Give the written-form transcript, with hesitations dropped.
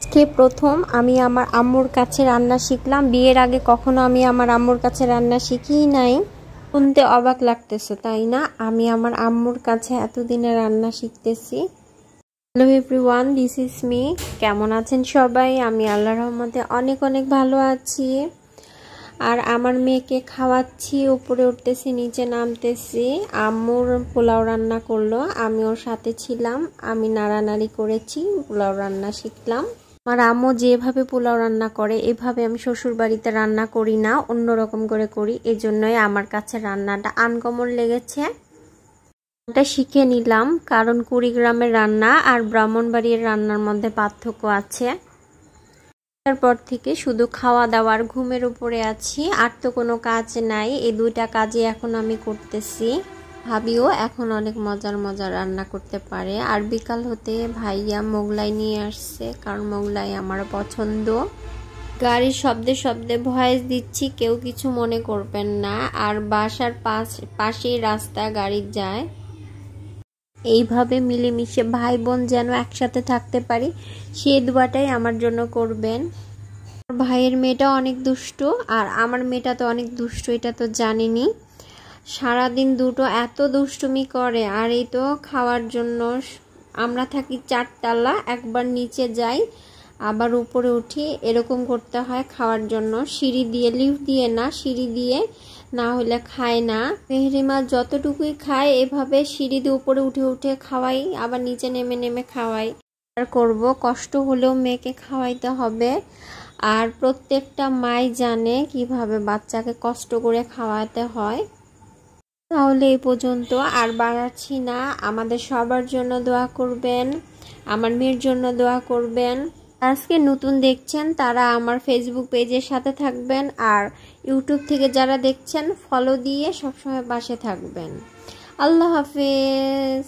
আজকে প্রথম আমি আমার আম্মুর কাছে রান্না শিখলাম। বিয়ের আগে কখনো আমি আমার আম্মুর কাছে রান্না শিখিই নাই। শুনতে অবাক লাগতেছে তাই না? আমি আমার আম্মুর কাছে এতদিনে রান্না শিখতেছি। Hello everyone, this is me. কেমন আছেন সবাই? আমি আল্লাহর রহমতে অনেক অনেক ভালো আছি। আর আমার মেয়েকে খাওয়াচ্ছি, উপরে উঠতেছি নিচে নামতেছি। আম্মুর পোলাও রান্না করলো, আমি ওর সাথে ছিলাম, আমি নাড়ানাড়ি করেছি, পোলাও রান্না শিখলাম। আমার আম্মু যেভাবে পোলাও রান্না করে এভাবে আমি শ্বশুর বাড়িতে রান্না করি না, অন্যরকম করে করি। এজন্যই আমার কাছে রান্নাটা আনকমন লেগেছে। এটা শিখে নিলাম, কারণ কুড়িগ্রামের রান্না আর ব্রাহ্মণবাড়ির রান্নার মধ্যে পার্থক্য আছে। তারপর থেকে শুধু খাওয়া দাওয়ার ঘুমের উপরে আছি, আর তো কোনো কাজ নাই। এই দুইটা কাজই এখন আমি করতেছি। ভাবিও এখন অনেক মজার মজার রান্না করতে পারে। আর বিকাল হতে ভাইয়া মোগলাই নিয়ে আসছে, কারণ মোগলাই আমার পছন্দ। গাড়ির শব্দে শব্দে ভয়েস দিচ্ছি, কেউ কিছু মনে করবেন না। আর বাসার পাশেই রাস্তা, গাড়ি যায়। এইভাবে মিলেমিশে ভাই বোন যেন একসাথে থাকতে পারি, সেই দোয়াটাই আমার জন্য করবেন। ভাইয়ের মেয়েটা অনেক দুষ্টু, আর আমার মেয়েটা তো অনেক দুষ্টু, এটা তো জানেনই। সারাদিন দুটো এত দুষ্টুমি করে। আর এই তো খাওয়ার জন্য আমরা থাকি 4 তলা, একবার নিচে যাই আবার উপরে উঠি, এরকম করতে হয় খাওয়ার জন্য। সিঁড়ি দিয়ে, লিফট দিয়ে না, সিঁড়ি দিয়ে, না হলে খায় না। মেহরিমা যতটুকুই খায় এভাবে সিঁড়ি দিয়ে উপরে উঠে উঠে খাওয়াই, আবার নিচে নেমে নেমে খাওয়াই। আর করব, কষ্ট হলেও মেয়েকে খাওয়াইতে হবে। আর প্রত্যেকটা মাই জানে কিভাবে বাচ্চাকে কষ্ট করে খাওয়াতে হয়। তাহলে এই পর্যন্ত, আর বাড়াচ্ছি না। আমাদের সবার জন্য দোয়া করবেন, আমার মেয়ের জন্য দোয়া করবেন। আজকে নতুন দেখছেন তারা আমার ফেসবুক পেজের সাথে থাকবেন, আর ইউটিউব থেকে যারা দেখছেন ফলো দিয়ে সবসময় পাশে থাকবেন। আল্লাহ হাফেজ।